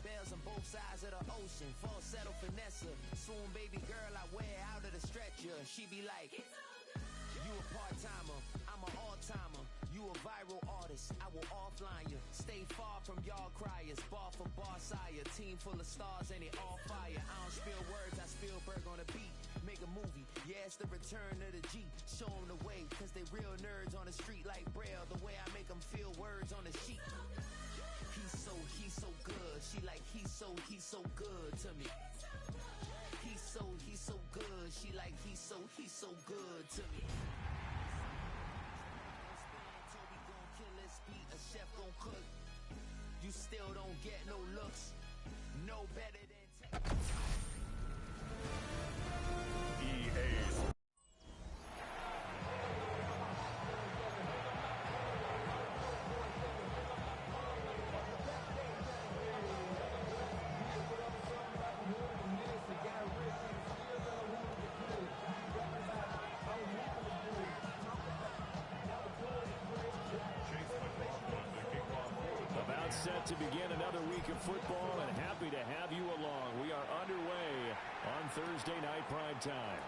bells on both sides of the ocean. Falsetto finesse, swoon baby girl I wear out of the stretcher. She be like, you a part-timer, I'm an all-timer. You a viral artist, I will offline you. Stay far from y'all criers, bar for bar sire. Team full of stars and it all fire. I don't spill words, I Spielberg on a beat. Make a movie, yeah, it's the return of the G. Show them the way, cause they real nerds on the street like Braille. The way I make them feel words on the sheet. He's so good. She like, he's so good to me. He's so good. She like, he's so good to me. Toby gon' kill this beat, a chef gon' cook. You still don't get no looks. No better than EA. Set to begin another week of football, and happy to have you along. We are underway on Thursday night prime time.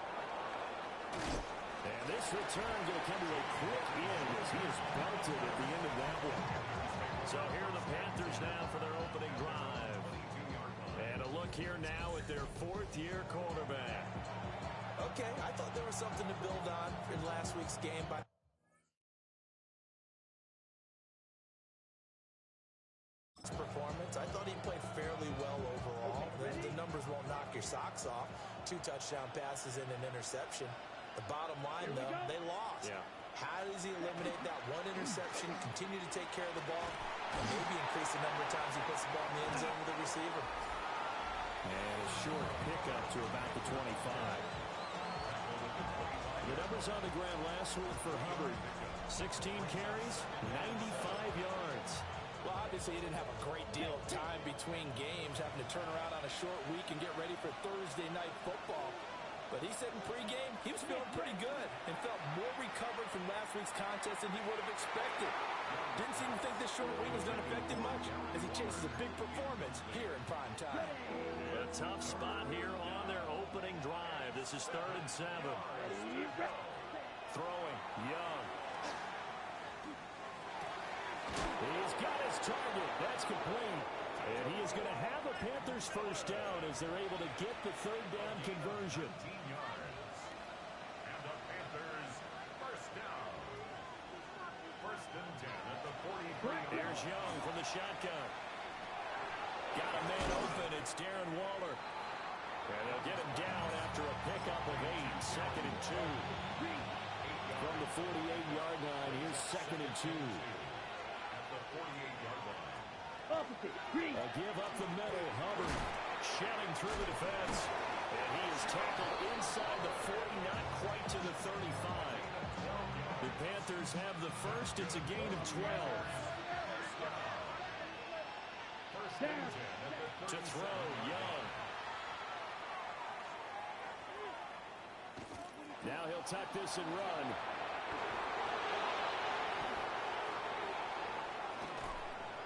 And this return going to come to a quick end as he is belted at the end of that one. So here are the Panthers now for their opening drive. And a look here now at their fourth-year quarterback. Okay, I thought there was something to build on in last week's game by performance. I thought he played fairly well overall. The numbers won't knock your socks off. 2 touchdown passes and an interception. The bottom line, though, they lost. Yeah. How does he eliminate that one interception, continue to take care of the ball, and maybe increase the number of times he puts the ball in the end zone with the receiver? And a short pickup to about the 25. The numbers on the ground last week for Hubbard. 16 carries, 95 yards. Well, obviously, he didn't have a great deal of time between games, having to turn around on a short week and get ready for Thursday night football. But he said in pregame, he was feeling pretty good and felt more recovered from last week's contest than he would have expected. Didn't seem to think this short week was going to affect him much as he chases a big performance here in prime time. A tough spot here on their opening drive. This is 3rd and 7. Throwing, Young. He's got his target. That's complete. And he is going to have a Panthers first down as they're able to get the 3rd down conversion. And the Panthers first down. 1st and 10 at the 43. Here's Young from the shotgun. Got a man open. It's Darren Waller. And they'll get him down after a pickup of 8. 2nd and 2. From the 48-yard line, here's 2nd and 2. A give up the middle. Hubbard shelling through the defense. And he is tackled inside the 40, not quite to the 35. The Panthers have the first. It's a gain of 12. To throw, Young. Now he'll tuck this and run.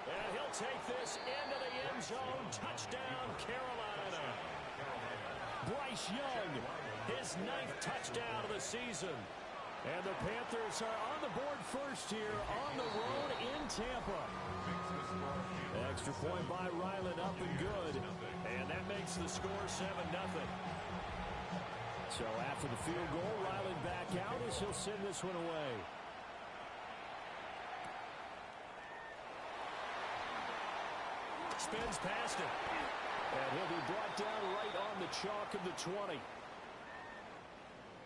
And he'll take this into the end zone. Touchdown, Carolina. Bryce Young, his 9th touchdown of the season. And the Panthers are on the board first here on the road in Tampa. Extra point by Ryland, up and good. And that makes the score 7-0. So after the field goal, Ryland back out as he'll send this one away. Spins past it. And he'll be brought down right on the chalk of the 20.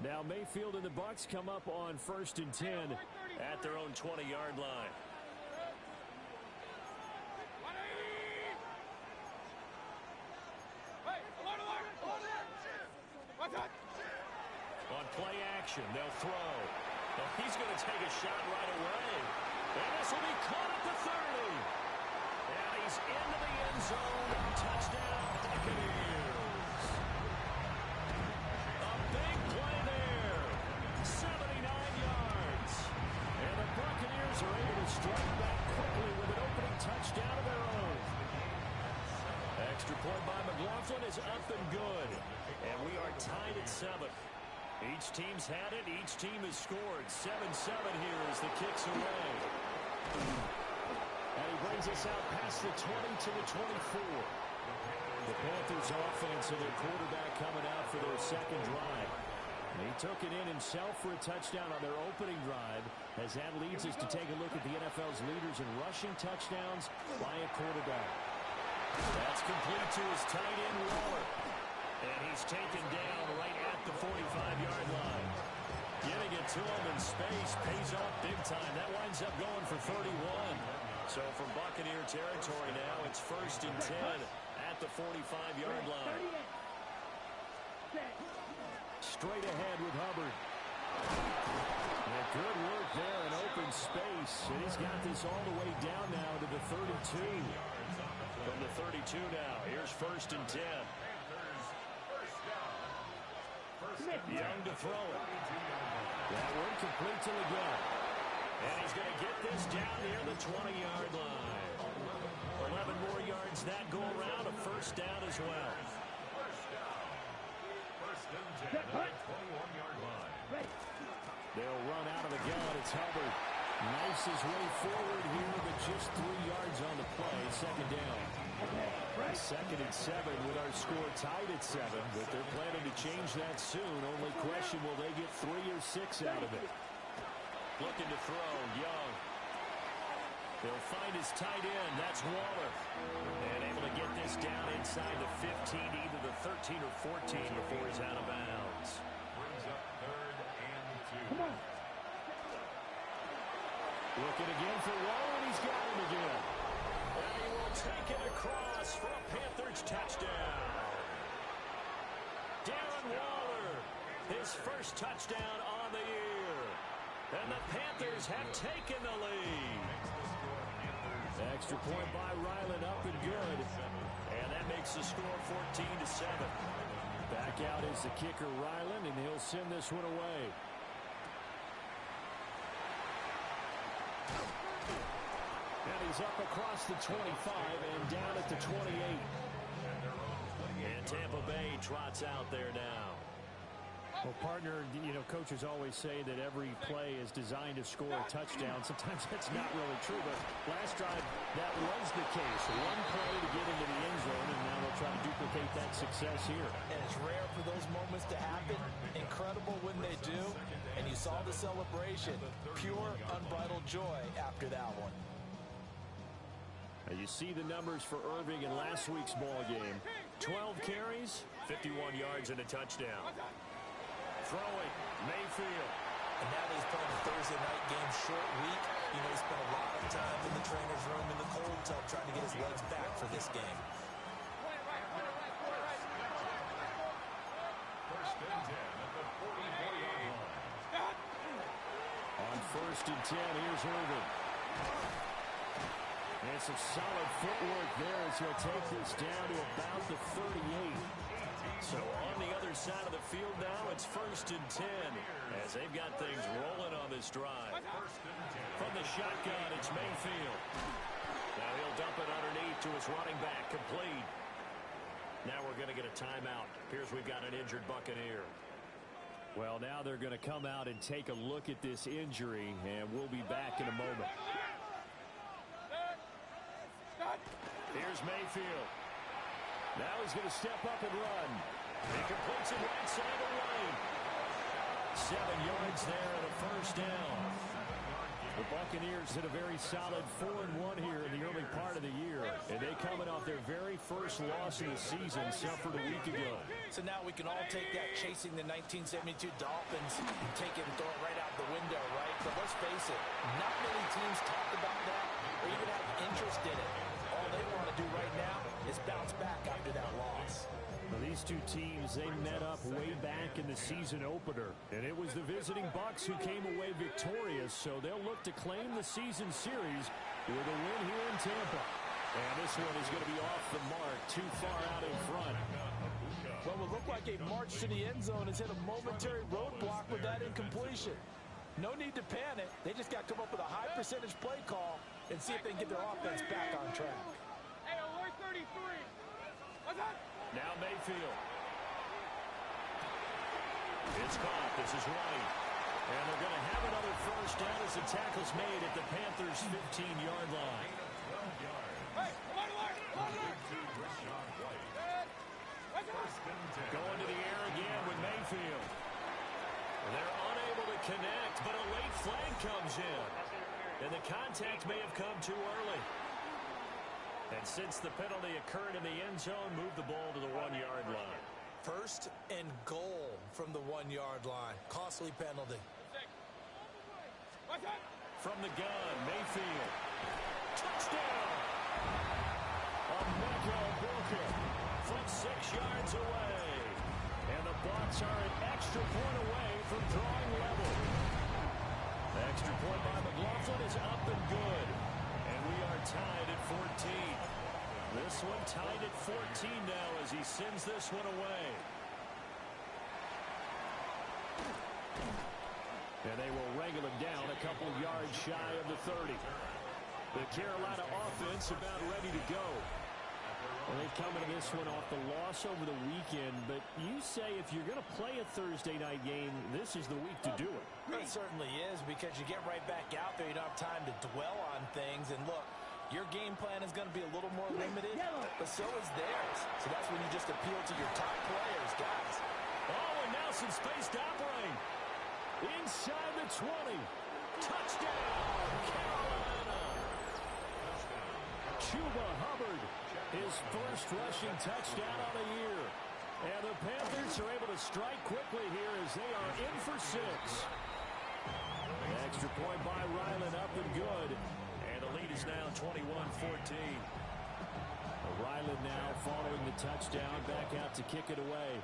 Now Mayfield and the Bucs come up on 1st and 10 at their own 20-yard line. On play action, they'll throw. Well, he's going to take a shot right away. And this will be caught at the 30. And he's into the end zone. Touchdown, Buccaneers. A big play there. 79 yards. And the Buccaneers are able to strike back quickly with an opening touchdown of their own. Extra point by McLaughlin is up and good. And we are tied at 7. Each team's had it. Each team has scored. 7-7 here as the kick's away. And he brings us out past the 20 to the 24. The Panthers offense and their quarterback coming out for their second drive. And he took it in himself for a touchdown on their opening drive, as that leads us to take a look at the NFL's leaders in rushing touchdowns by a quarterback. That's complete to his tight end, Waller. And he's taken down right at the 45-yard line. Giving it to him in space pays off big time. That winds up going for 31. So from Buccaneer territory now, it's 1st and 10 at the 45-yard line. Straight ahead with Hubbard. And good work there in open space. And he's got this all the way down now to the 32. From the 32 now, here's 1st and 10. Young to throw it. That one complete to Leggett. And he's going to get this down near the 20-yard line. 11 more yards that go around. A 1st down as well. 1st and 10 at the 21-yard line. They'll run out of the gun. It's Hubbard. Knifes his way forward here, but just 3 yards on the play. 2nd down. 2nd and 7 with our score tied at 7, but they're planning to change that soon. Only question, will they get 3 or 6 out of it? Looking to throw, Young. They'll find his tight end. That's Waller. And able to get this down inside the 15, either the 13 or 14 before he's out of bounds. Brings up 3rd and 2. Come on. Looking again for Waller, and he's got him again. And he will take it across for a Panthers touchdown. Darren Waller, his 1st touchdown on the year. And the Panthers have taken the lead. Extra point by Ryland, up and good. And that makes the score 14-7. Back out is the kicker, Ryland, and he'll send this one away. And he's up across the 25 and down at the 28. And Tampa Bay trots out there now. Well, partner, you know, coaches always say that every play is designed to score a touchdown. Sometimes that's not really true, but last drive, that was the case. One play to get into the end zone, and now they'll try to duplicate that success here. And it's rare for those moments to happen. Incredible when they do. And you saw the celebration. Pure, unbridled joy after that one. You see the numbers for Irving in last week's ball game. 12 carries, 51 yards, and a touchdown. Throwing, Mayfield. And now that he's playing a Thursday night game, short week, you know, he spent a lot of time in the trainer's room in the cold tub trying to get his legs back for this game. 1st and 10 at the 44-yard line. On 1st and 10, here's Irving. And some solid footwork there as he'll take this down to about the 38. So on the other side of the field now, it's 1st and 10 as they've got things rolling on this drive. From the shotgun, it's Mayfield. Now he'll dump it underneath to his running back, complete. Now we're going to get a timeout. Appears we've got an injured Buccaneer. Well, now they're going to come out and take a look at this injury, and we'll be back in a moment. Here's Mayfield. Now he's going to step up and run. He completes it right side of the lane. 7 yards there and a 1st down. The Buccaneers hit a very solid 4-1 here in the early part of the year. And they coming off their very first loss of the season, suffered a week ago. So now we can all take that chasing the 1972 Dolphins, take it and throw it right out the window, right? But let's face it, not many teams talk about that or even have interest in it. All they want to do right now is bounce back after that loss. Well, these two teams, they met up way back in the season opener. And it was the visiting Bucs who came away victorious, so they'll look to claim the season series with a win here in Tampa. And this one is going to be off the mark, too far out in front. Well, it looked like a march to the end zone has hit a momentary roadblock with that incompletion. No need to panic. They just got to come up with a high percentage play call and see if they can get their offense back on track. Hey, alert 33. Now Mayfield. It's caught. This is White. And they're going to have another first down as the tackle's made at the Panthers' 15-yard line. Going to the air again with Mayfield. They're unable to connect, but a late flag comes in. And the contact may have come too early. And since the penalty occurred in the end zone, move the ball to the 1-yard line. First and goal from the 1-yard line. Costly penalty. From the gun, Mayfield. Touchdown! A mega booker from 6 yards away. And the Bucs are an extra point away from drawing level. The extra point by McLaughlin is up and good. And we are tied at 14. This one tied at 14 now as he sends this one away. And they will wrangle him down a couple of yards shy of the 30. The Carolina offense about ready to go. Well, they've come into this one off the loss over the weekend, but you say if you're going to play a Thursday night game, this is the week to do it. It certainly is, because you get right back out there. You don't have time to dwell on things. And look, your game plan is going to be a little more limited, but so is theirs. So that's when you just appeal to your top players, guys. Oh, and now some space to operate. Inside the 20. Touchdown, Carolina. Chuba Hubbard, his first rushing touchdown on the year. And the Panthers are able to strike quickly here as they are in for 6. An extra point by Ryland, up and good. And the lead is now 21-14. Ryland now following the touchdown, back out to kick it away.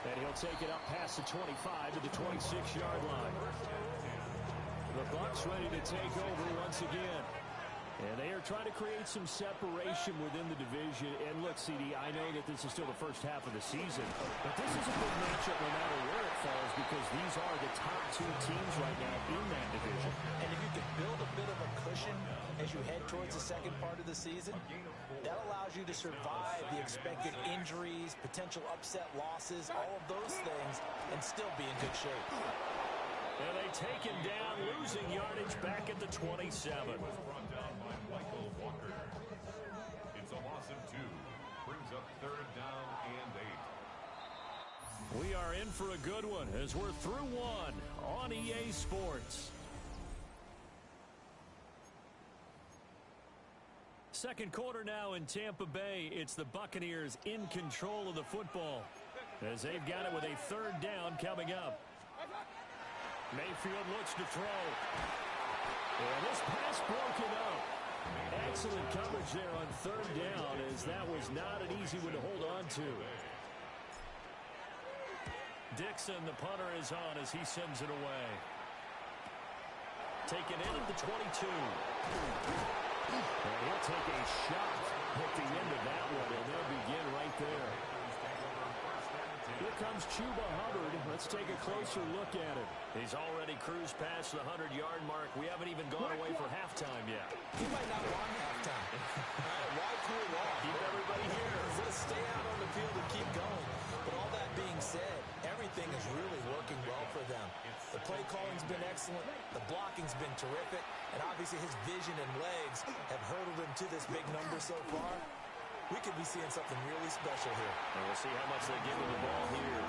And he'll take it up past the 25 to the 26-yard line. The Bucs ready to take over once again. And they are trying to create some separation within the division. And look, CD, I know that this is still the first half of the season, but this is a good matchup no matter where it falls, because these are the top 2 teams right now in that division. And if you can build a bit of a cushion as you head towards the second part of the season, that allows you to survive the expected injuries, potential upset losses, all of those things, and still be in good shape. And they take him down, losing yardage back at the 27. It's a loss of 2. Brings up 3rd down and 8. We are in for a good one as we're through one on EA Sports. Second quarter now in Tampa Bay. It's the Buccaneers in control of the football as they've got it with a 3rd down coming up. Mayfield looks to throw. And this pass broken up. Excellent coverage there on 3rd down, as that was not an easy one to hold on to. Dixon, the punter, is on as he sends it away. Taken in at the 22. And he'll take a shot at the end of that one, and they'll begin right there. Here comes Chuba Hubbard. Let's take a closer look at it. He's already cruised past the 100-yard mark. We haven't even gone away for halftime yet. He might not want halftime. Why cool off? Keep everybody here. Let's stay out on the field and keep going. But all that being said, everything is really working well for them. The play calling's been excellent. The blocking's been terrific. And obviously his vision and legs have hurdled him to this big number so far. We could be seeing something really special here. And we'll see how much they give him the ball here.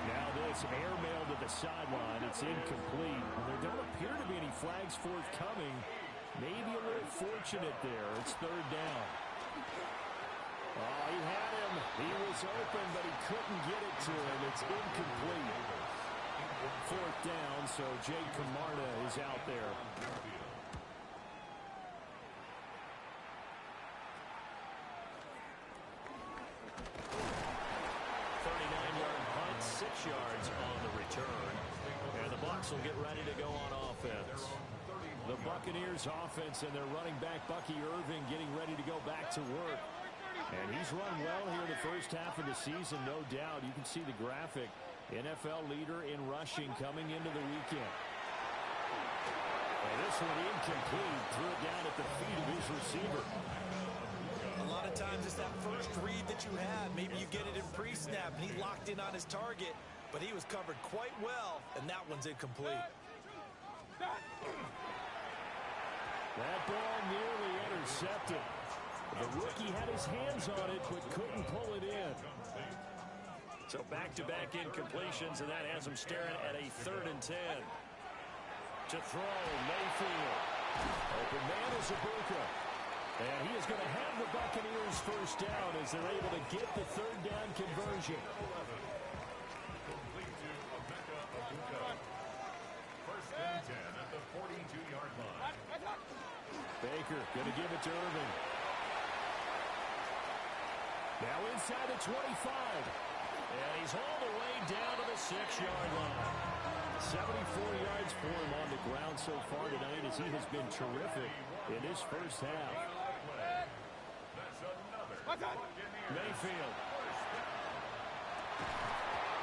Now this airmail to the sideline. It's incomplete. There don't appear to be any flags forthcoming. Maybe a little fortunate there. It's 3rd down. Oh, he had him. He was open, but he couldn't get it to him. It's incomplete. 4th down, so Jake Camarda is out there. 6 yards on the return. And the Bucs will get ready to go on offense. The Buccaneers offense and their running back Bucky Irving getting ready to go back to work. And he's run well here the first half of the season, no doubt. You can see the graphic. NFL leader in rushing coming into the weekend. And this this one incomplete. Threw it down at the feet of his receiver. A lot of times it's that first read that you have. Maybe you get it in pre-snap, and he locked in on his target, but he was covered quite well, and that one's incomplete. That ball nearly intercepted. The rookie had his hands on it, but couldn't pull it in. So back-to-back incompletions, and that has him staring at a 3rd and 10. To throw, Mayfield. Open man is Ibuka. And he is going to have the Buccaneers first down as they're able to get the 3rd down conversion. Complete to Ibuka. First and 10 at the 42-yard line. Baker going to give it to Irvin. Now inside the 25. And he's all the way down to the 6-yard line. 74 yards for him on the ground so far tonight as he has been terrific in this first half. Mayfield.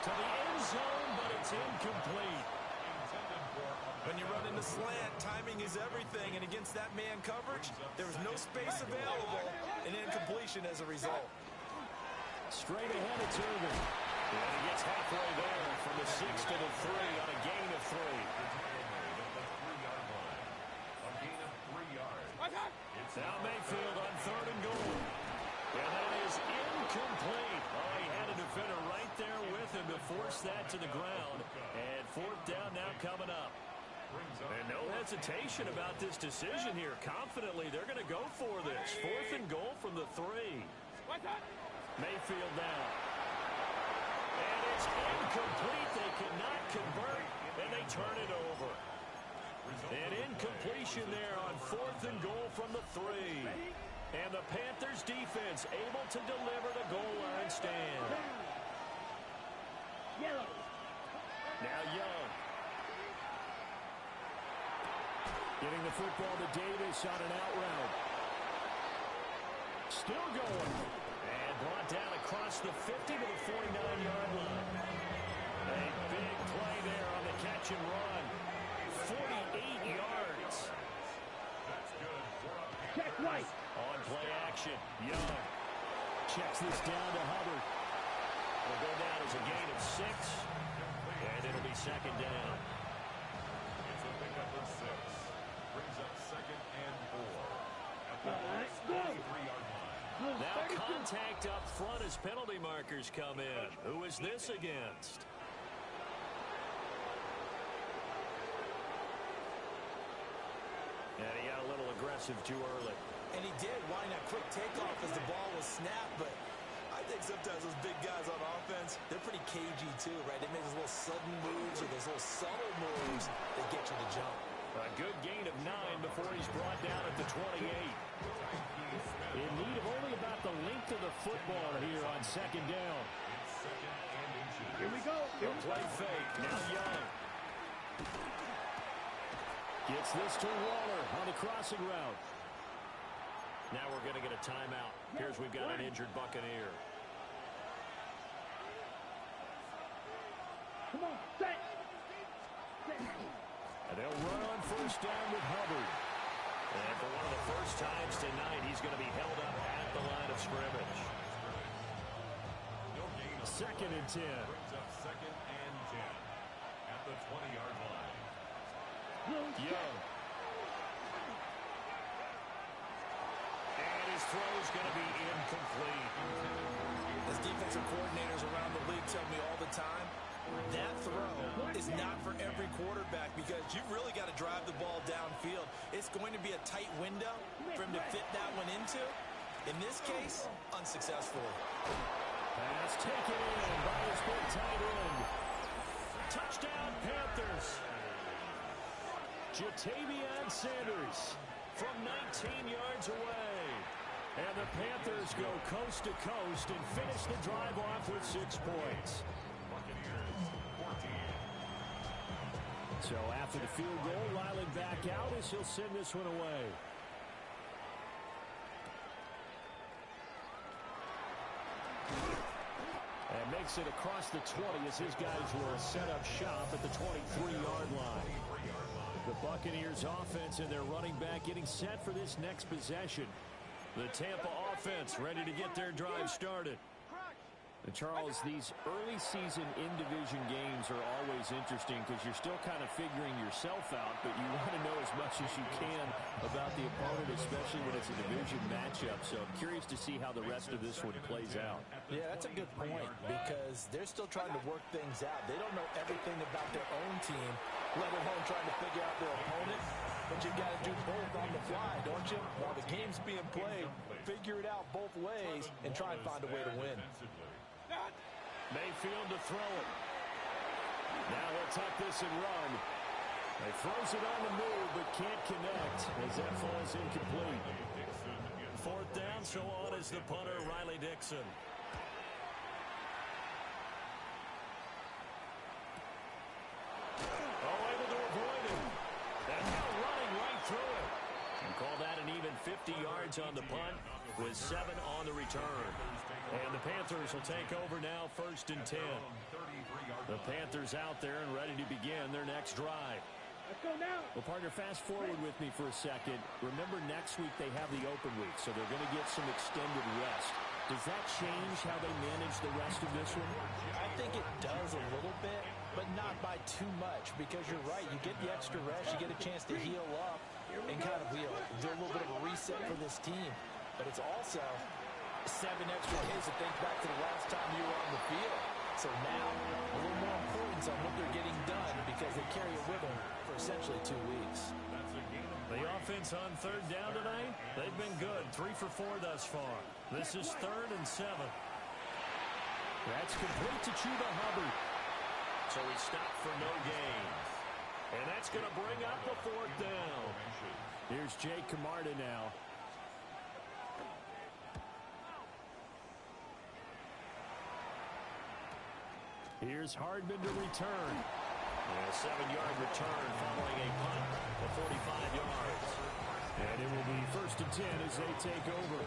To the end zone, but it's incomplete. When you run into slant, timing is everything, and against that man coverage, there was no space available, and incompletion as a result. Straight ahead, it's Irvin. And he gets halfway there from the 6 to the 3 on a gain of 3. Now Mayfield on 3rd and goal. And that is incomplete. Oh, he had a defender right there with him to force that to the ground. And 4th down now coming up. And no hesitation about this decision here. Confidently, they're going to go for this. 4th and goal from the 3. Mayfield now. And it's incomplete. They cannot convert, and they turn it over. An incompletion there on 4th and goal from the 3. And the Panthers defense able to deliver the goal line stand. Now Young. Getting the football to Davis on an out route. Still going. And brought down across the 50 to the 49-yard line. A big play there on the catch and run. 48 yards. Check right. On play action. Young checks this down to Hubbard. Will go down as a gain of 6. And it'll be 2nd down. It's a pickup of 6. Brings up 2nd and 4. At the 43-yard line. Now contact up front as penalty markers come in. Who is this against? And he got a little aggressive too early. And he did, wanting a quick takeoff as the ball was snapped, but I think sometimes those big guys on offense, they're pretty cagey too, right? They make those little sudden moves or those little subtle moves that get you to jump. A good gain of 9 before he's brought down at the 28. In need of only about the length of the football here on 2nd down. Here we go. The play fake. Now Young. Gets this to Waller on the crossing route. Now we're going to get a timeout. Here's we've got an injured Buccaneer. Come on, set. And they'll run on 1st down with Hubbard. And for one of the first times tonight, he's going to be held up at the line of scrimmage. 2nd and 10. Brings up 2nd and 10 at the 20-yard line. Young. And his throw is going to be incomplete. As defensive coordinators around the league tell me all the time, that throw is not for every quarterback because you've really got to drive the ball downfield. It's going to be a tight window for him to fit that one into. In this case, unsuccessfully. Pass taken in by his big tight end. Touchdown, Panthers. Jatavion Sanders from 19 yards away. And the Panthers go coast to coast and finish the drive off with 6 points. Buccaneers 14. So after the field goal, Ryland back out as he'll send this one away. And makes it across the 20 as his guys will set up shop at the 23-yard line. The Buccaneers offense and their running back getting set for this next possession. The Tampa offense ready to get their drive started. And Charles, these early season in-division games are always interesting because you're still kind of figuring yourself out, but you want to know as much as you can about the opponent, especially when it's a division matchup. So I'm curious to see how the rest of this one plays out. Yeah, that's a good point because they're still trying to work things out. They don't know everything about their own team, let alone trying to figure out their opponent. But you've got to do both on the fly, don't you? While the game's being played, figure it out both ways and try and find a way to win. Mayfield to throw it. Now he'll tuck this and run. He throws it on the move but can't connect as that falls incomplete. Fourth down, so on is the punter, Riley Dixon. Oh, able to avoid him. And now running right through it. And call that an even 50 yards on the punt with 7 on the return. And the Panthers will take over now, 1st and 10. The Panthers out there and ready to begin their next drive. Let's go now. Well, partner, fast forward with me for a second. Remember, next week they have the open week, so they're going to get some extended rest. Does that change how they manage the rest of this one? I think it does a little bit, but not by too much because you're right. You get the extra rest. You get a chance to heal up and kind of do a little bit of a reset for this team. But it's also 7 extra days to think back to the last time you were on the field. So now, a little more importance on what they're getting done because they carry it with them for essentially 2 weeks. The offense on 3rd down tonight, they've been good. 3 for 4 thus far. This is 3rd and 7. That's complete to Chuba Hubbard. So he stopped for no gain. And that's going to bring up the 4th down. Here's Jake Camarda now. Here's Hardman to return. A 7-yard return following a punt of 45 yards. And it will be 1st and 10 as they take over.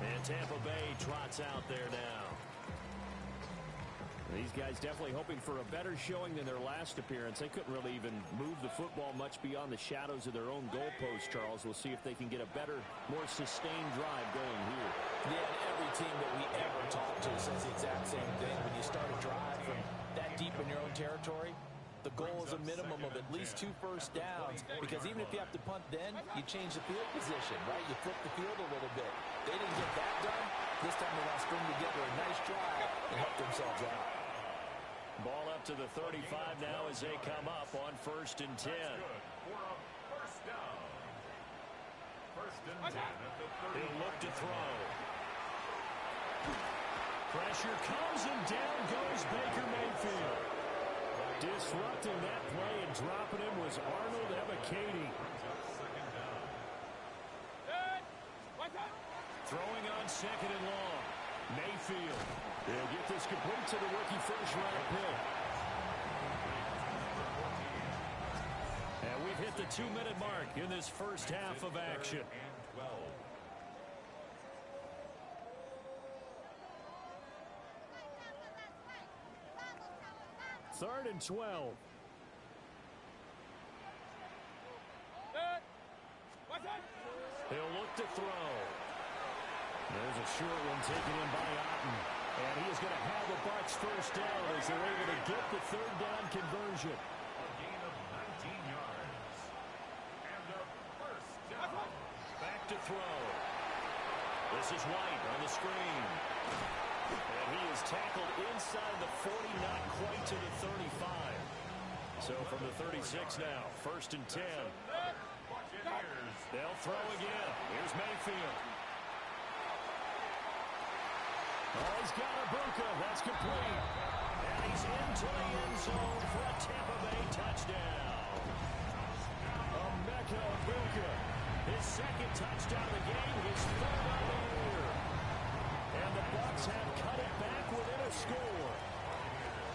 And Tampa Bay trots out there now. These guys definitely hoping for a better showing than their last appearance. They couldn't really even move the football much beyond the shadows of their own goalpost, Charles. We'll see if they can get a better, more sustained drive going here. Yeah, and every team that we ever talk to says the exact same thing. When you start a drive from that deep in your own territory, the goal is a minimum of at least 2 first downs because even if you have to punt then, you change the field position, right? You flip the field a little bit. They didn't get that done. This time they want to string together a nice drive and help themselves out. Ball up to the 35 now as they come up on 1st and 10. He'll look to throw. Pressure comes and down goes Baker Mayfield. Disrupting that play and dropping him was Arnold Ebiketie. Throwing on 2nd and long. Mayfield. They'll get this complete to the rookie first-round pick. And we've hit the 2-minute mark in this first half of action. 3rd and 12. He'll look to throw. There's a short one taken in by Otten. And he is going to have the Bucs first down as they're able to get the 3rd down conversion. A gain of 19 yards. And a first down. Back to throw. This is White on the screen. And he is tackled inside the 40, not quite to the 35. So from the 36 now, 1st and 10. They'll throw again. Here's Mayfield. Oh, he's got Ibuka. That's complete. And he's into the end zone for a Tampa Bay touchdown. Emeka Ibuka. His 2nd touchdown of the game, his 3rd of the year. And the Bucs have cut it back within a score.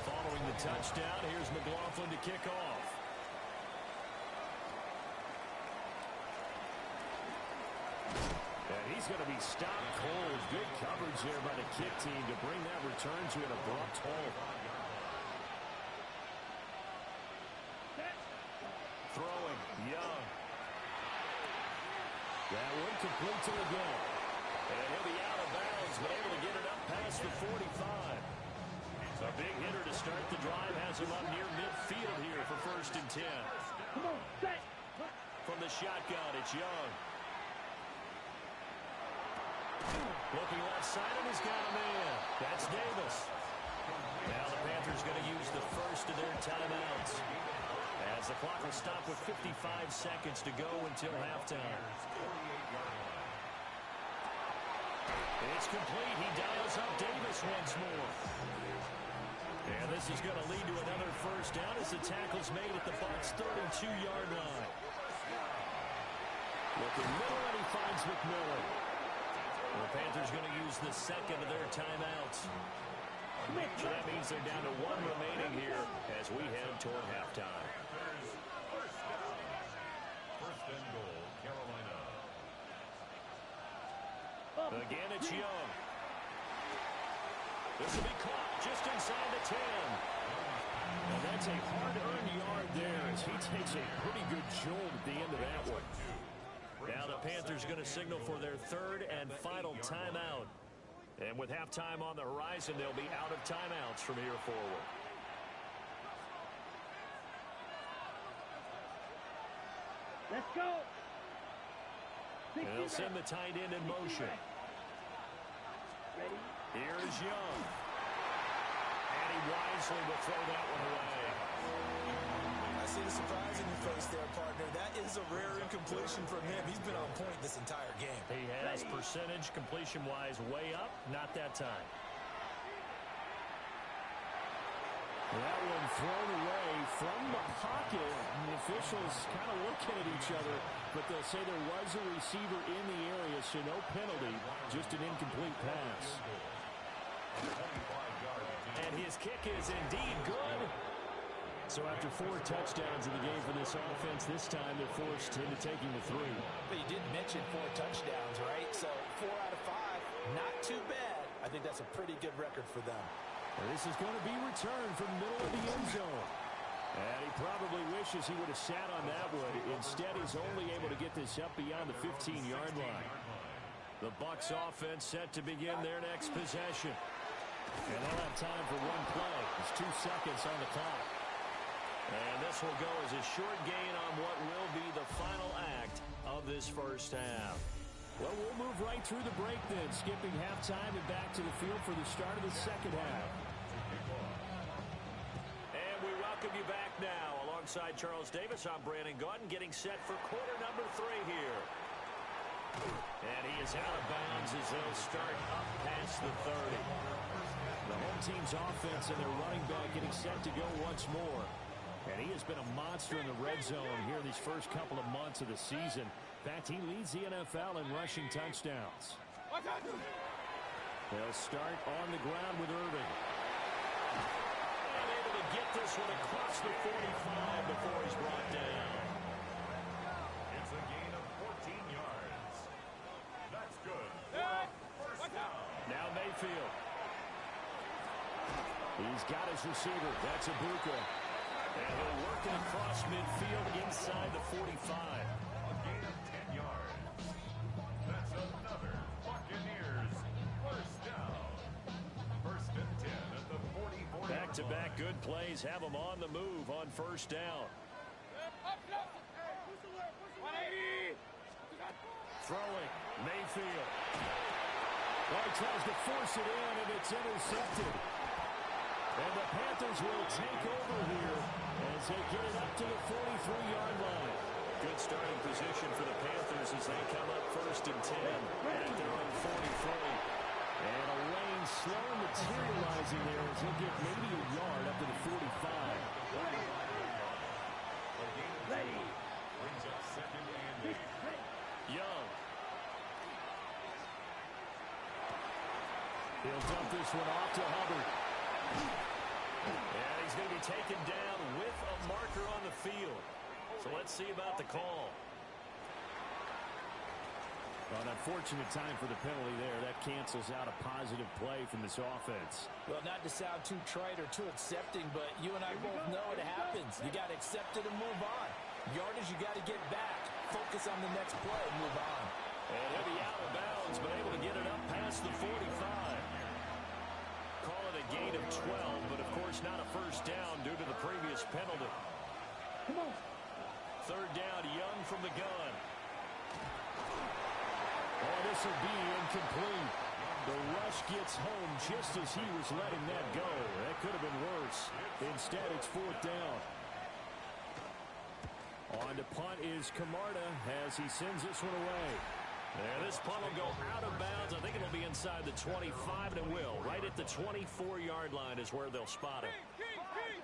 Following the touchdown, here's McLaughlin to kick off. And he's going to be stopped cold. Good coverage there by the kick team to bring that return to an abrupt halt. Throwing. That one complete to again. And he'll be out of bounds, but able to get it up past the 45. So a big hitter to start the drive has him up near midfield here for 1st and 10. Come on, set. From the shotgun, it's Young. Looking left side, and he's got him in. That's Davis. Now the Panthers going to use the first of their timeouts, as the clock will stop with 55 seconds to go until halftime. It's complete. He dials up Davis once more. And this is going to lead to another first down as the tackle's made at the Bucs' 32-yard line. Looking middle, and he finds McMillan. The Panthers going to use the second of their timeouts. So that means they're down to one remaining here as we head toward halftime. First and goal, Carolina. Again, it's Young. This will be caught just inside the 10. And that's a hard-earned yard there as he takes a pretty good jolt at the end of that one. Now the Panthers going to signal for their third and final timeout. And with halftime on the horizon, they'll be out of timeouts from here forward. Let's go. And they'll send the tight end in motion. Ready? Here's Young. And he wisely will throw that one away. I see the surprise in your face there, partner. That is a rare incompletion from him. He's been on point this entire game. He has percentage completion-wise way up. Not that time. That one thrown away from the pocket. The officials kind of looking at each other, but they'll say there was a receiver in the area, so no penalty, just an incomplete pass. And his kick is indeed good. So after 4 touchdowns in the game for this offense, this time they're forced into taking the 3. But you did mention 4 touchdowns, right? So 4 out of 5, not too bad. I think that's a pretty good record for them. And this is going to be returned from the middle of the end zone. And he probably wishes he would have sat on that one. Instead, he's only able to get this up beyond the 15-yard line. The Bucs offense set to begin their next possession. And they'll have time for one play. There's 2 seconds on the clock. And this will go as a short gain on what will be the final act of this first half. Well, we'll move right through the break then, skipping halftime and back to the field for the start of the second half. And we welcome you back now. Alongside Charles Davis, I'm Brandon Gaudin, getting set for quarter number 3 here. And he is out of bounds as they'll start up past the 30. The home team's offense and their running back getting set to go once more. And he has been a monster in the red zone here these first couple of months of the season. In fact, he leads the NFL in rushing touchdowns. They'll start on the ground with Irving. And able to get this one across the 45 before he's brought down. It's a gain of 14 yards. That's good. First down. Now Mayfield. He's got his receiver. That's Ibuka. And he'll work it across midfield inside the 45. A gain of 10 yards. That's another Buccaneers first down. First and 10 at the 44. Back-to-back good plays have them on the move on first down. Throwing, Mayfield. Well, he tries to force it in, and it's intercepted. And the Panthers will take over here as they get it up to the 43-yard line. Good starting position for the Panthers as they come up first and 10 at their own 43. And a lane slow materializing there as he'll get maybe a yard up to the 45. Ready. Brings up second and 8. Young. He'll dump this one off to Hubbard. And he's going to be taken down with a marker on the field. So let's see about the call. Well, an unfortunate time for the penalty there. That cancels out a positive play from this offense. Well, not to sound too trite or too accepting, but you and I both know it happens. You got to accept it and move on. Yardage, you got to get back. Focus on the next play and move on. And he'll be out of bounds, but able to get it up past the 45. Call it a gain of 12, but of course not a first down due to the previous penalty. Come on. Third down, Young from the gun. Oh, this will be incomplete. The rush gets home just as he was letting that go. That could have been worse. Instead, it's fourth down. On to punt is Camarda as he sends this one away. And this punt will go out of bounds. I think it'll be inside the 25, and it will. Right at the 24-yard line is where they'll spot it.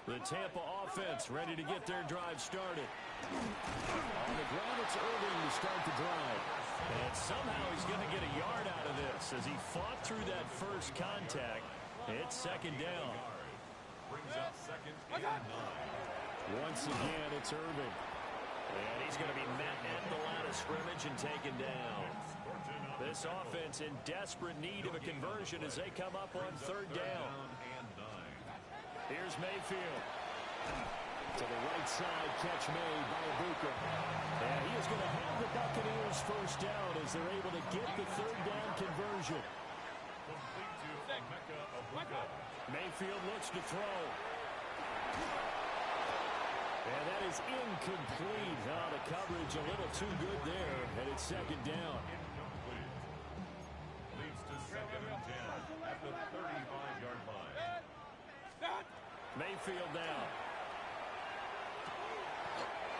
The Tampa offense ready to get their drive started. On the ground, it's Irving to start the drive. And somehow he's going to get a yard out of this as he fought through that first contact. It's second down. Brings up second and 9. Once again, it's Irving. And he's going to be met at the line of scrimmage and taken down. This offense in desperate need of a conversion as they come up on third down. Here's Mayfield. To the right side, catch made by Ibuka. And he is going to have the Buccaneers first down as they're able to get the third down conversion. Mayfield looks to throw. And that is incomplete. Oh, the coverage a little too good there, and it's second down. Incomplete. Leads to second and 10 at the 35-yard line. Mayfield now.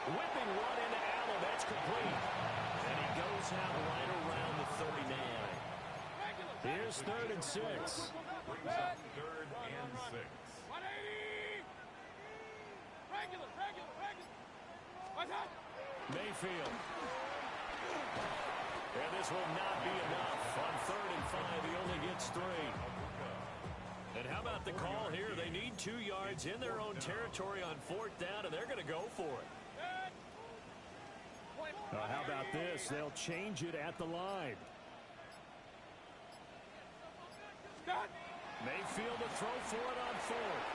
Whipping one into Allen. That's complete. And he goes out right around the 39. Here's third and 6. Brings up third and 6. Mayfield. And this will not be enough. On third and 5, he only gets 3. And how about the call here? They need 2 yards in their own territory on fourth down, and they're going to go for it. How about this? They'll change it at the line. Mayfield to throw for it on fourth.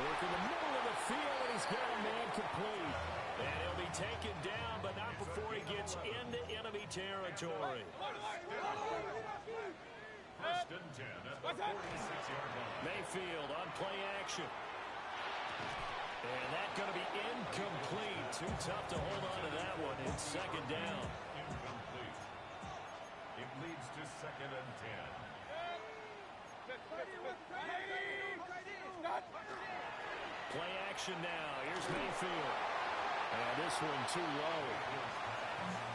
Work in the middle of the field, and he's got a man complete. And he'll be taken down, but not before he gets into enemy territory. First and 10 at the 46-yard line. Mayfield on play action. And that's going to be incomplete. Too tough to hold on to that one. It's second down. Incomplete. It leads to second and 10. Play action now. Here's Mayfield. And this one too low.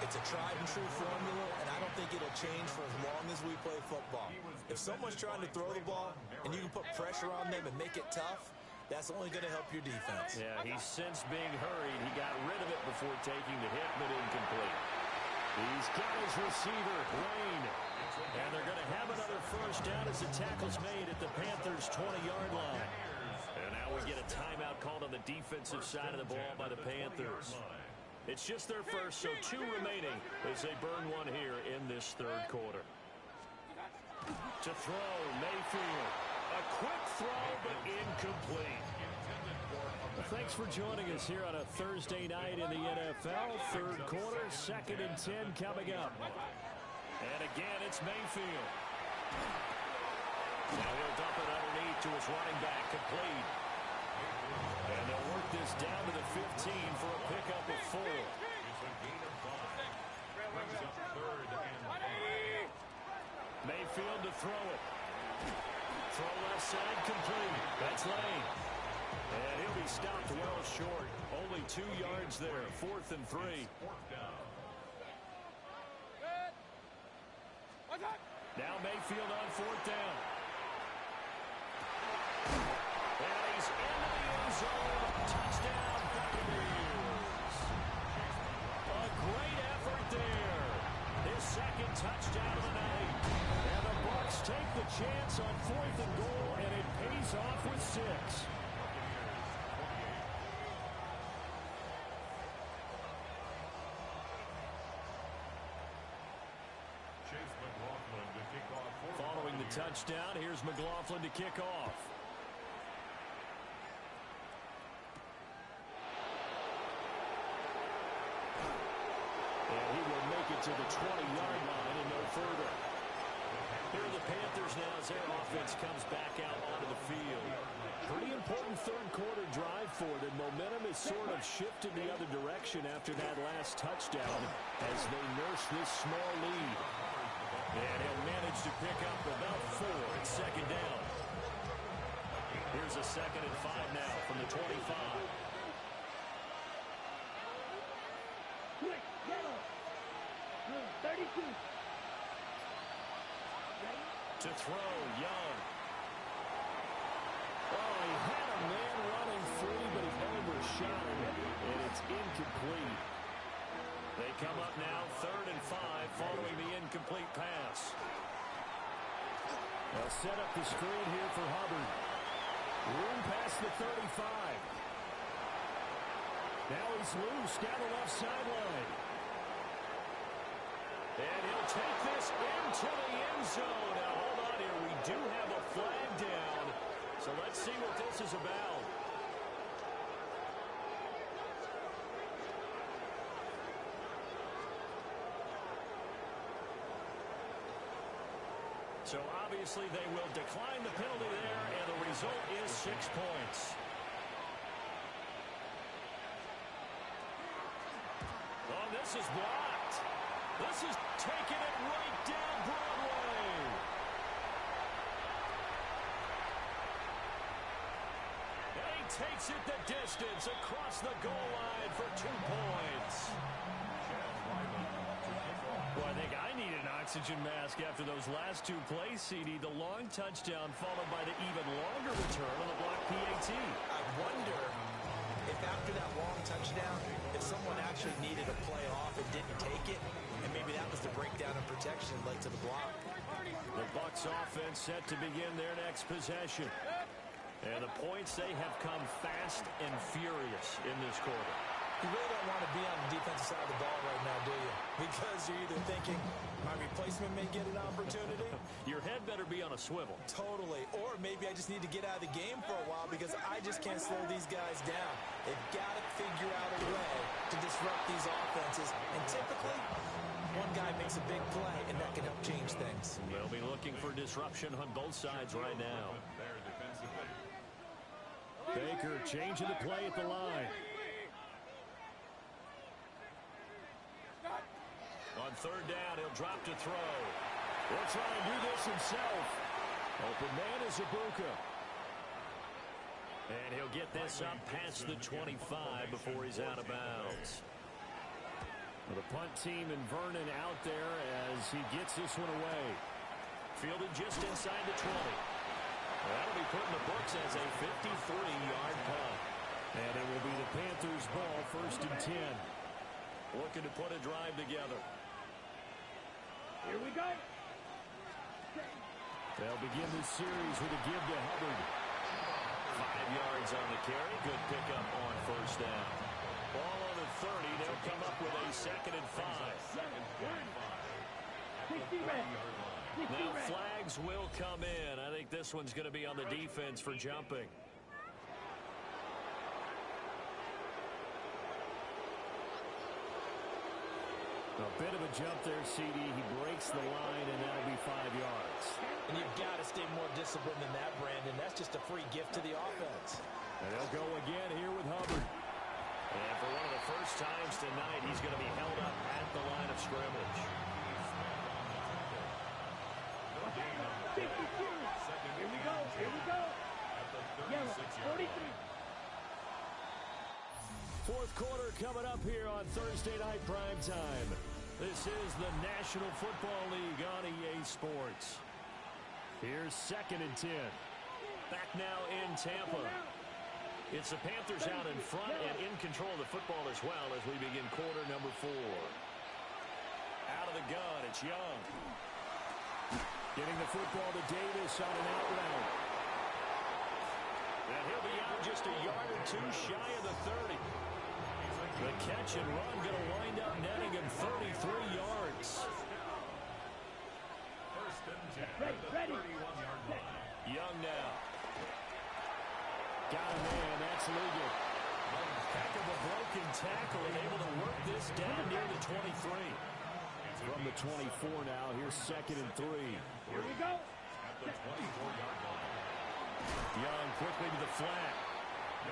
It's a tried-and-true formula, and I don't think it'll change for as long as we play football. If someone's trying to throw the ball and you can put pressure on them and make it tough, that's only going to help your defense. Yeah, he's since being hurried. He got rid of it before taking the hit, but incomplete. He's got his receiver, Blaine. And they're going to have another first down as the tackle's made at the Panthers' 20-yard line. And now we get a timeout called on the defensive side of the ball by the Panthers. It's just their first, so 2 remaining as they burn one here in this third quarter. To throw, Mayfield. A quick throw, but incomplete. Well, thanks for joining us here on a Thursday night in the NFL. Third quarter, second and 10 coming up. And again, it's Mayfield. Now he'll dump it underneath to his running back, complete. And they'll work this down to the 15 for a pickup of 4. It's a gain of 5. Brings up third and 5. Mayfield to throw it. Throw left side, complete. That's Lane. And he'll be stopped well short. Only 2 yards there. 4th and 3. Fourth down. Now Mayfield on 4th down. And he's into the end zone. Touchdown, Buccaneers. A great effort there. His second touchdown of the night. And the Bucs take the chance on 4th and goal, and it pays off with 6. Following the touchdown, here's McLaughlin to kick off. And he will make it to to the 20-yard line and no further. Here are the Panthers now as their offense comes back out onto the field. Pretty important third-quarter drive for them. Momentum has sort of shifted the other direction after that last touchdown as they nurse this small lead. And he'll manage to pick up about 4 at second down. Here's a 2nd and 5 now from the 25. Quick, yellow. 32. To throw, Young. Oh, he had a man running free, but he overshot him, and it's incomplete. They come up now 3rd and 5 following the incomplete pass. They'll set up the screen here for Hubbard. Room past the 35. Now he's loose down the left sideline. And he'll take this into the end zone. Now, hold on here. We do have a flag down. So let's see what this is about. So obviously they will decline the penalty there, and the result is 6 points. Oh, this is blocked. This is taking it right down Broadway. And he takes it the distance across the goal line for 2 points. Well, I think I need an oxygen mask after those last 2 plays, CD. The long touchdown followed by the even longer return on the block PAT. I wonder if after that long touchdown, if someone actually needed a play off and didn't take it, and maybe that was the breakdown in protection that led to the block. The Bucs offense set to begin their next possession. And the points, they have come fast and furious in this quarter. You really don't want to be on the defensive side of the ball right now, do you? Because you're either thinking, my replacement may get an opportunity. Your head better be on a swivel. Totally. Or maybe I just need to get out of the game for a while because I just can't slow these guys down. They've got to figure out a way to disrupt these offenses. And typically, one guy makes a big play, and that can help change things. They'll be looking for disruption on both sides right now. Baker changing the play at the line. On 3rd down, he'll drop to throw. He'll try and do this himself. Open man is Ibuka. And he'll get this up past the 25 before he's out of bounds. Well, the punt team and Vernon out there as he gets this one away. Fielded just inside the 20. That'll be put in the books as a 53-yard punt. And it will be the Panthers' ball, 1st and 10. Looking to put a drive together. Here we go. They'll begin this series with a give to Hubbard. 5 yards on the carry. Good pickup on 1st down. Ball on the 30. They'll come up with a 2nd and 5. 60 red. 60 Now red. flags will come in. I think this one's going to be on the defense for jumping. A bit of a jump there, CD. He breaks the line, and that'll be 5 yards. And you've got to stay more disciplined than that, Brandon. That's just a free gift to the offense. And they'll go again here with Hubbard. And for one of the first times tonight, he's going to be held up at the line of scrimmage. 52. Here we go. Here we go. Yellow. 43. 4th quarter coming up here on Thursday night prime time. This is the National Football League on EA Sports. Here's 2nd and 10. Back now in Tampa. It's the Panthers out in front and in control of the football as well as we begin quarter number 4. Out of the gun, it's Young. Getting the football to Davis on an out route. And he'll be out just a yard or 2 shy of the 30. The catch and run going to wind up netting him 33 yards. Ready. Young now. Got a man. That's Ligon. Heck of a broken tackle and able to work this down near the 23. from the 24 now. Here's 2nd and 3. Here we go. At the 24-yard line. Young quickly to the flat.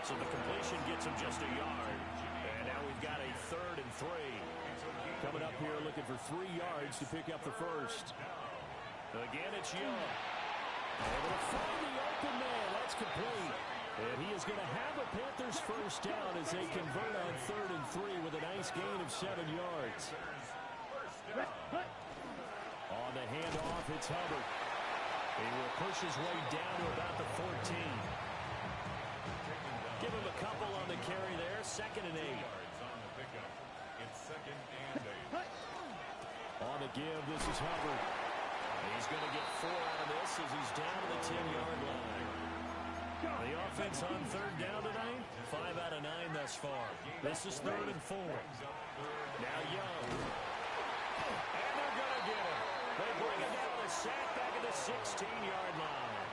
So the completion gets him just a yard. And now we've got a 3rd and 3. Coming up here looking for 3 yards to pick up the first. Again, it's Young. Able to find the open man. That's complete. And he is going to have a Panthers first down as they convert on 3rd and 3 with a nice gain of 7 yards. On the handoff, it's Hubbard. He will push his way down to about the 14. Give him a couple on the carry there. 2nd and 8. On the pickup. It's 2nd and 8. On the give, this is Hubbard. He's going to get 4 out of this as he's down to the 10-yard line. The offense on 3rd down tonight, 5 out of 9 thus far. This is 3rd and 4. Now Young. And they're going to get him. They bring him down a sack back at the 16-yard line.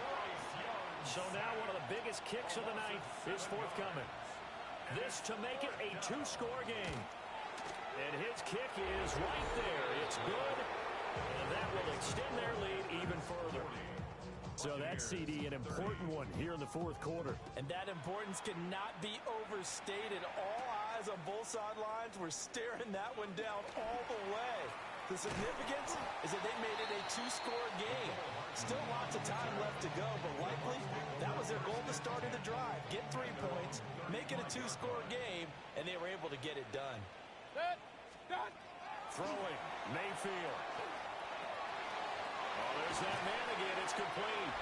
So now one of the biggest kicks of the night is forthcoming. This to make it a 2-score game. And his kick is right there. It's good. And that will extend their lead even further. So that CD, an important one here in the 4th quarter. And that importance cannot be overstated. All eyes on both sidelines were staring that one down all the way. The significance is that they made it a 2-score game. Still lots of time left to go, but likely that was their goal to start of the drive. Get 3 points, make it a 2-score game, and they were able to get it done. Throwing, Mayfield. Oh, there's that man again. It's complete.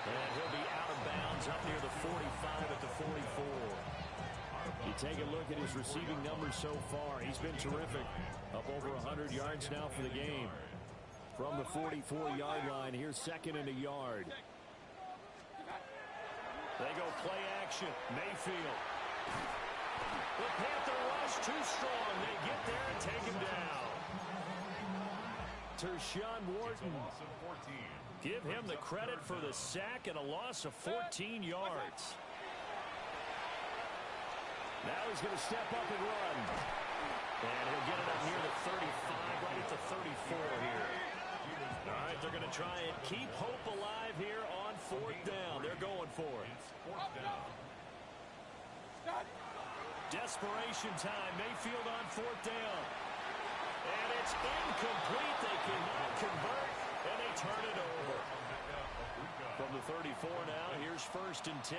And he'll be out of bounds up near the 45 at the 44. You take a look at his receiving numbers so far. He's been terrific. Up over 100 yards now for the game. From the 44-yard line, here's 2nd and a yard. They go play action. Mayfield. The Panther rush too strong. They get there and take him down. Tershawn Wharton. Give him the credit for the sack and a loss of 14 yards. Now he's going to step up and run. And he'll get it up near the 35, right at the 34 here. All right, they're going to try and keep hope alive here on 4th down. They're going for it. Desperation time. Mayfield on 4th down. And it's incomplete. They cannot convert, and they turn it over. From the 34 now, here's 1st and 10.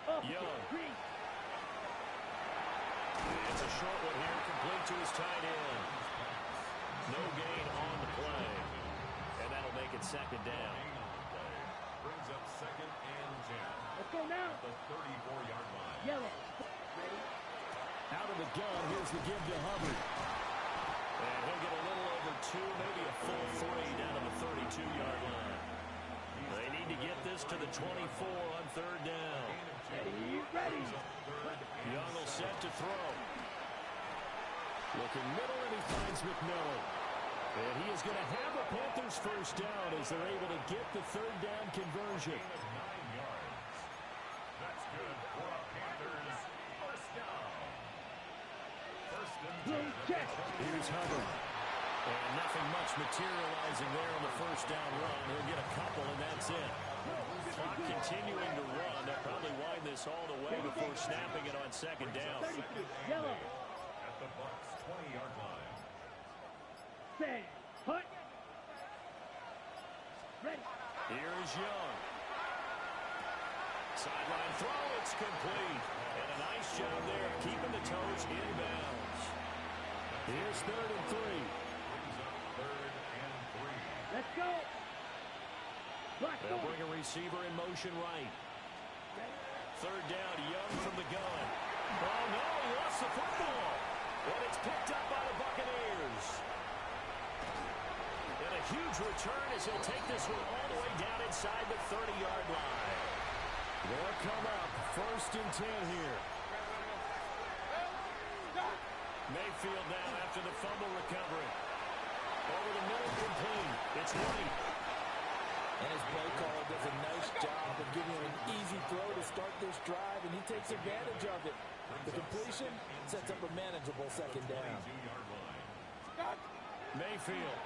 Young. It's a short one here, complete to his tight end. No gain on the play. And that'll make it 2nd down. Brings up 2nd and 10. Let's go now. At the 34-yard line. Yellow. Ready? Out of the gun, here's the give to Hubbard. And he'll get a little over 2, maybe a full 3 down to the 32-yard line. They need to get this to the 24 on 3rd down. Ready. Young will set to throw. Looking middle, and he finds McMillan. And he is going to have a Panthers first down as they're able to get the 3rd down conversion. 9 yards. That's good for a Panthers first down. 1st and 10. Here's Hubbard. And nothing much materializing there on the first down run. He'll get a couple, and that's it. Clock continuing to run. They'll probably wind this all the way before snapping it on 2nd down. Yellow. At the Bucs 20-yard line. Say, put. Ready. Here's Young. Sideline throw. It's complete. And a nice job there keeping the toes in bounds. Here's 3rd and 3. Brings up 3rd and 3. Let's go. They'll bring a receiver in motion right. 3rd down, Young from the gun. Oh, no, he lost the football. And it's picked up by the Buccaneers. And a huge return as he'll take this one all the way down inside the 30-yard line. They'll come up 1st and 10 here. Mayfield now after the fumble recovery. Over the middle, complete. It's White. And his play caller does a nice job of giving him an easy throw to start this drive, and he takes advantage of it. The completion sets up a manageable second down. Mayfield.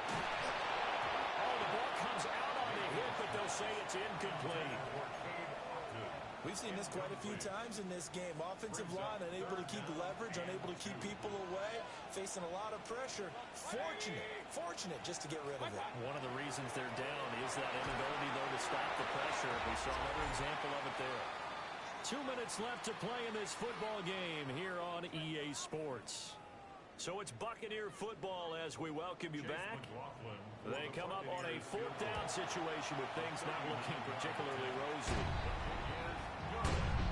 Oh, the ball comes out on the hit, but they'll say it's incomplete. We've seen this quite a few times in this game. Offensive line unable to keep leverage, unable to keep people away, facing a lot of pressure. Fortunate just to get rid of it. One of the reasons they're down is that inability, though, to stop the pressure. We saw another example of it there. 2 minutes left to play in this football game here on EA Sports. So it's Buccaneer football as we welcome you back. They come up on a 4th down situation with things not looking particularly rosy.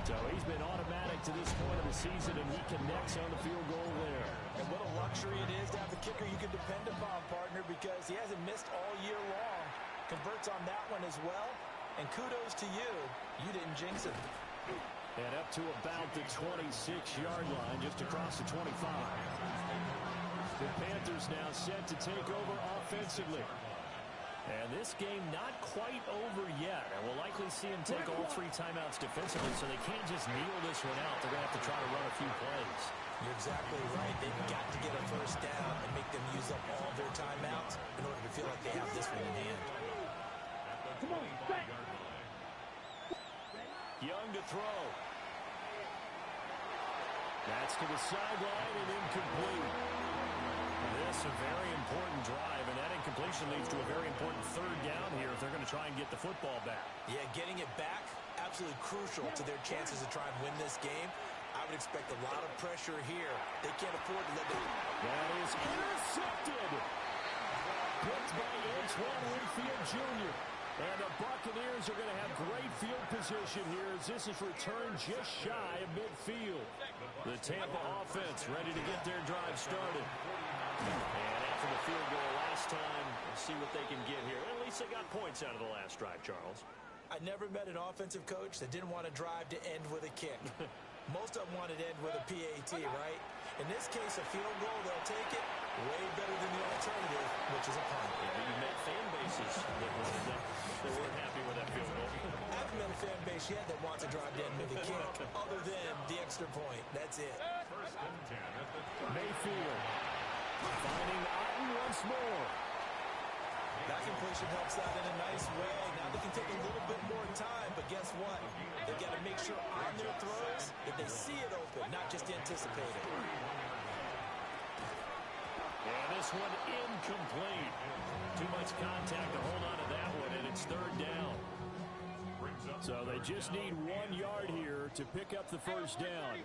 So he's been automatic to this point of the season, and he connects on the field goal there. And what a luxury it is to have a kicker you can depend upon, partner, because he hasn't missed all year long. Converts on that one as well. And kudos to you. You didn't jinx it. And up to about the 26-yard line, just across the 25. The Panthers now set to take over offensively. And this game not quite over yet. And we'll likely see him take all 3 timeouts defensively, so they can't just kneel this one out. They're going to have to try to run a few plays. You're exactly right. They've got to get a first down and make them use up all their timeouts in order to feel like they have this one in hand. Come on, back. Young to throw. That's to the sideline and incomplete. This a very important drive, and that incompletion leads to a very important 3rd down here if they're going to try and get the football back. Yeah, getting it back, absolutely crucial to their chances to try and win this game. I would expect a lot of pressure here. They can't afford to let them... That is intercepted. Picked by Antoine Winfield Jr. And the Buccaneers are going to have great field position here as this is returned just shy of midfield. The Tampa offense ready to get their drive started. And after the field goal last time, we'll see what they can get here. At least they got points out of the last drive, Charles. I never met an offensive coach that didn't want to drive to end with a kick. Most of them wanted to end with a PAT, right? In this case, a field goal, they'll take it. Way better than the alternative, which is a punt. Yeah, you met fan bases that weren't happy with that field goal. I haven't met a fan base yet that wants to drive to end with a kick, other than the extra point. That's it. Mayfield finding Otten once more. That completion helps out in a nice way. Now they can take a little bit more time, but guess what? They've got to make sure on their throws that they see it open, not just anticipate it. And this one incomplete. Too much contact to hold on to that one, and it's 3rd down. So they just need 1 yard here to pick up the first down.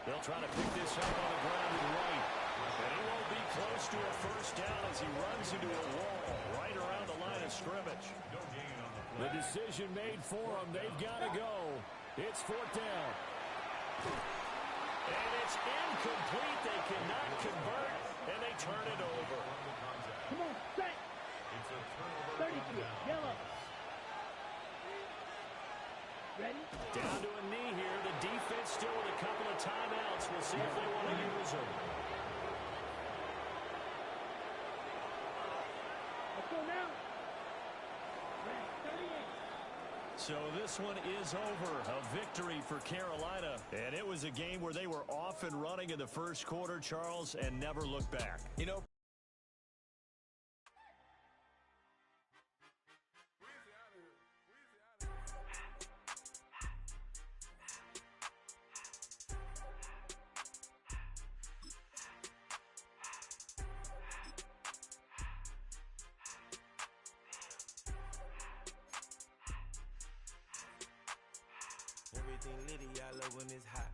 They'll try to pick this up on the ground and right. And he won't be close to a first down as he runs into a wall right around the line of scrimmage. The decision made for them. They've got to go. It's 4th down. And it's incomplete. They cannot convert, and they turn it over. Come on, set. 32, yellow. Ready? Down to a knee here. The defense still with a couple of timeouts. We'll see if they want to use them. Let's go now. 38. So this one is over. A victory for Carolina. And it was a game where they were off and running in the first quarter, Charles, and never looked back. You know, everything litty, I love when it's hot.